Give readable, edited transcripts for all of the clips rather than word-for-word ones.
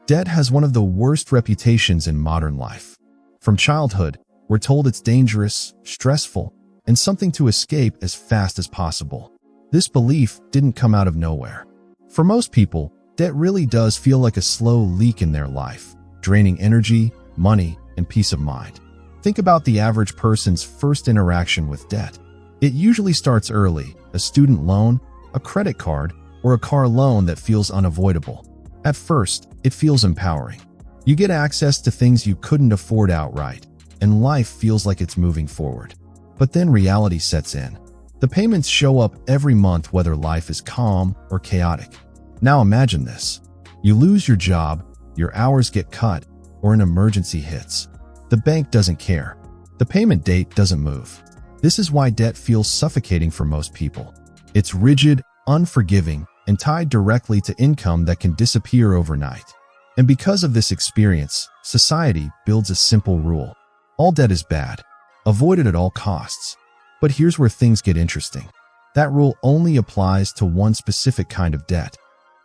Debt has one of the worst reputations in modern life. From childhood, we're told it's dangerous, stressful, and something to escape as fast as possible. This belief didn't come out of nowhere. For most people, debt really does feel like a slow leak in their life, draining energy, money, and peace of mind. Think about the average person's first interaction with debt. It usually starts early: a student loan, a credit card, or a car loan that feels unavoidable. At first, it feels empowering. You get access to things you couldn't afford outright, and life feels like it's moving forward. But then reality sets in. The payments show up every month, whether life is calm or chaotic. Now imagine this. You lose your job, your hours get cut, or an emergency hits. The bank doesn't care. The payment date doesn't move. This is why debt feels suffocating for most people. It's rigid, unforgiving, and tied directly to income that can disappear overnight. And because of this experience, society builds a simple rule. All debt is bad. Avoid it at all costs. But here's where things get interesting. That rule only applies to one specific kind of debt.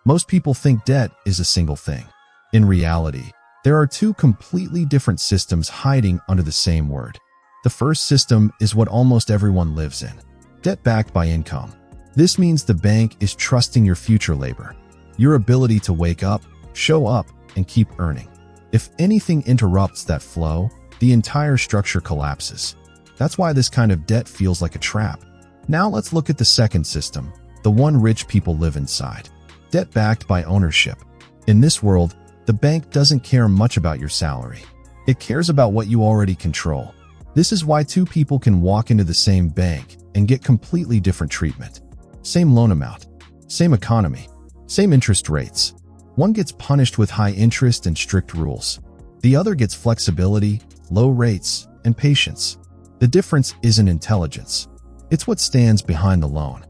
Most people think debt is a single thing. In reality, there are two completely different systems hiding under the same word. The first system is what almost everyone lives in: debt backed by income. This means the bank is trusting your future labor, your ability to wake up, show up, and keep earning. If anything interrupts that flow, the entire structure collapses. That's why this kind of debt feels like a trap. Now let's look at the second system, the one rich people live inside: debt backed by ownership. In this world, the bank doesn't care much about your salary. It cares about what you already control. This is why two people can walk into the same bank and get completely different treatment. Same loan amount, same economy, same interest rates. One gets punished with high interest and strict rules. The other gets flexibility, low rates, and patience. The difference isn't intelligence. It's what stands behind the loan.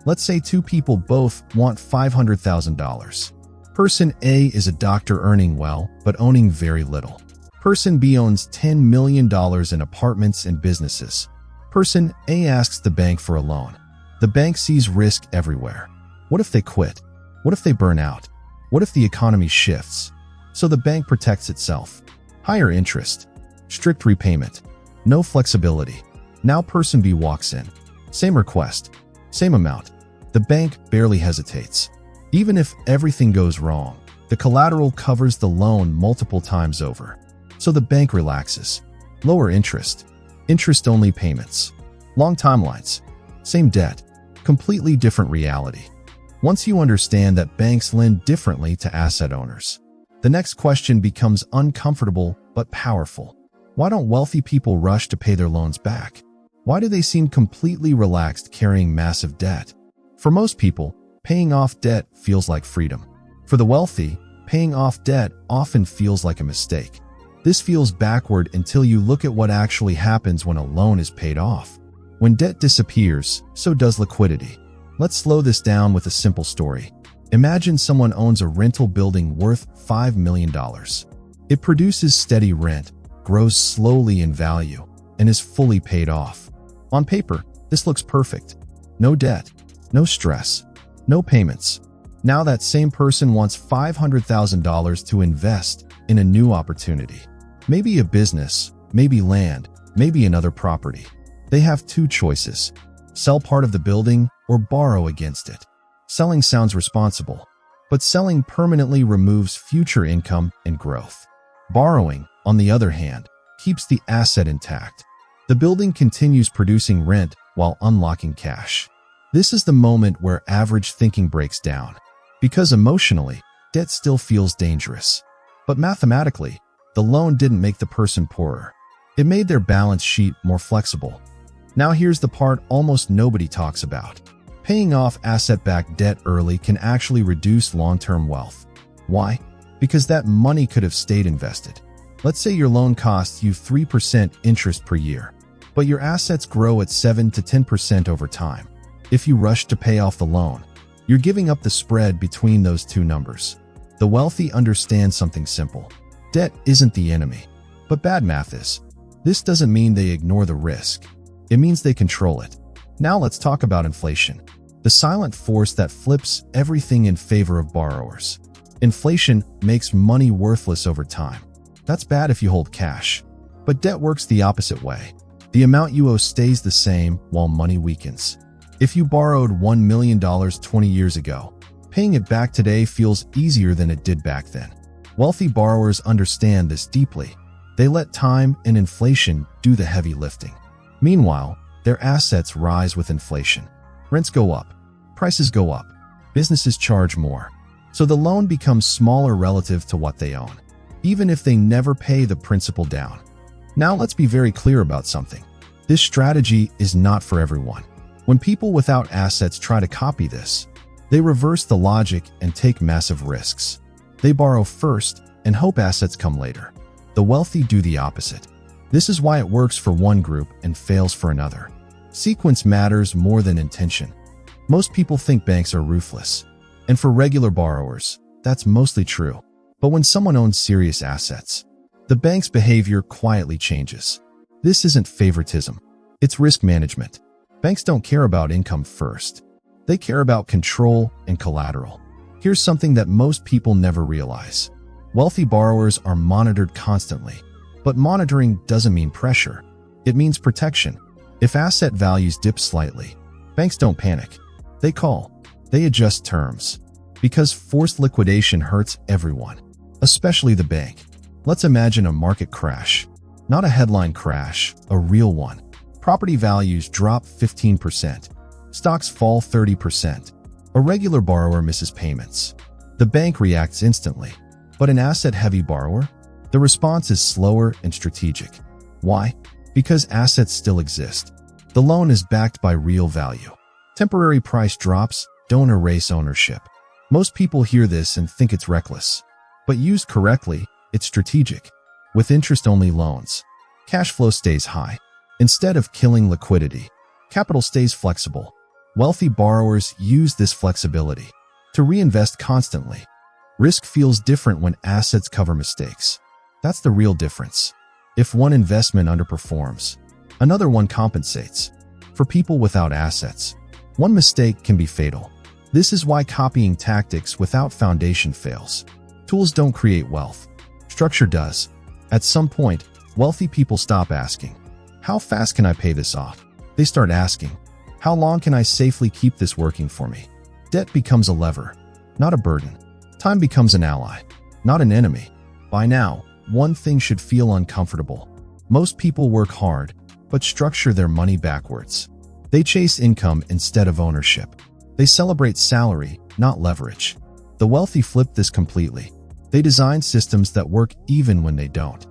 Let's say two people both want $500,000. Person A is a doctor earning well, but owning very little. Person B owns $10 million in apartments and businesses. Person A asks the bank for a loan. The bank sees risk everywhere. What if they quit? What if they burn out? What if the economy shifts? So the bank protects itself. Higher interest, strict repayment, no flexibility. Now person B walks in. Same request, same amount. The bank barely hesitates. Even if everything goes wrong, the collateral covers the loan multiple times over. So the bank relaxes. Lower interest, interest-only payments, long timelines, same debt, completely different reality. Once you understand that banks lend differently to asset owners, the next question becomes uncomfortable but powerful. Why don't wealthy people rush to pay their loans back? Why do they seem completely relaxed carrying massive debt? For most people, paying off debt feels like freedom. For the wealthy, paying off debt often feels like a mistake. This feels backward until you look at what actually happens when a loan is paid off. When debt disappears, so does liquidity. Let's slow this down with a simple story. Imagine someone owns a rental building worth $5 million. It produces steady rent, grows slowly in value, and is fully paid off. On paper, this looks perfect. No debt, no stress, no payments. Now that same person wants $500,000 to invest in a new opportunity. Maybe a business, maybe land, maybe another property. They have two choices: sell part of the building or borrow against it. Selling sounds responsible, but selling permanently removes future income and growth. Borrowing, on the other hand, keeps the asset intact. The building continues producing rent while unlocking cash. This is the moment where average thinking breaks down. Because emotionally, debt still feels dangerous. But mathematically, the loan didn't make the person poorer. It made their balance sheet more flexible. Now here's the part almost nobody talks about. Paying off asset-backed debt early can actually reduce long-term wealth. Why? Because that money could have stayed invested. Let's say your loan costs you 3% interest per year, but your assets grow at 7 to 10% over time. If you rush to pay off the loan, you're giving up the spread between those two numbers. The wealthy understand something simple. Debt isn't the enemy, but bad math is. This doesn't mean they ignore the risk. It means they control it. Now let's talk about inflation, the silent force that flips everything in favor of borrowers. Inflation makes money worthless over time. That's bad if you hold cash. But debt works the opposite way. The amount you owe stays the same while money weakens. If you borrowed $1 million 20 years ago, paying it back today feels easier than it did back then. Wealthy borrowers understand this deeply. They let time and inflation do the heavy lifting. Meanwhile, their assets rise with inflation. Rents go up, prices go up, businesses charge more. So the loan becomes smaller relative to what they own, even if they never pay the principal down. Now let's be very clear about something. This strategy is not for everyone. When people without assets try to copy this, they reverse the logic and take massive risks. They borrow first and hope assets come later. The wealthy do the opposite. This is why it works for one group and fails for another. Sequence matters more than intention. Most people think banks are ruthless. And for regular borrowers, that's mostly true. But when someone owns serious assets, the bank's behavior quietly changes. This isn't favoritism. It's risk management. Banks don't care about income first. They care about control and collateral. Here's something that most people never realize. Wealthy borrowers are monitored constantly. But monitoring doesn't mean pressure. It means protection. If asset values dip slightly, banks don't panic. They call. They adjust terms. Because forced liquidation hurts everyone, especially the bank. Let's imagine a market crash. Not a headline crash, a real one. Property values drop 15%. Stocks fall 30%. A regular borrower misses payments. The bank reacts instantly. But an asset-heavy borrower? The response is slower and strategic. Why? Because assets still exist. The loan is backed by real value. Temporary price drops don't erase ownership. Most people hear this and think it's reckless. But used correctly, it's strategic. With interest-only loans, cash flow stays high. Instead of killing liquidity, capital stays flexible. Wealthy borrowers use this flexibility to reinvest constantly. Risk feels different when assets cover mistakes. That's the real difference. If one investment underperforms, another one compensates. For people without assets, one mistake can be fatal. This is why copying tactics without foundation fails. Tools don't create wealth. Structure does. At some point, wealthy people stop asking, "How fast can I pay this off?" They start asking, "How long can I safely keep this working for me?" Debt becomes a lever, not a burden. Time becomes an ally, not an enemy. By now, one thing should feel uncomfortable. Most people work hard, but structure their money backwards. They chase income instead of ownership. They celebrate salary, not leverage. The wealthy flip this completely. They design systems that work even when they don't.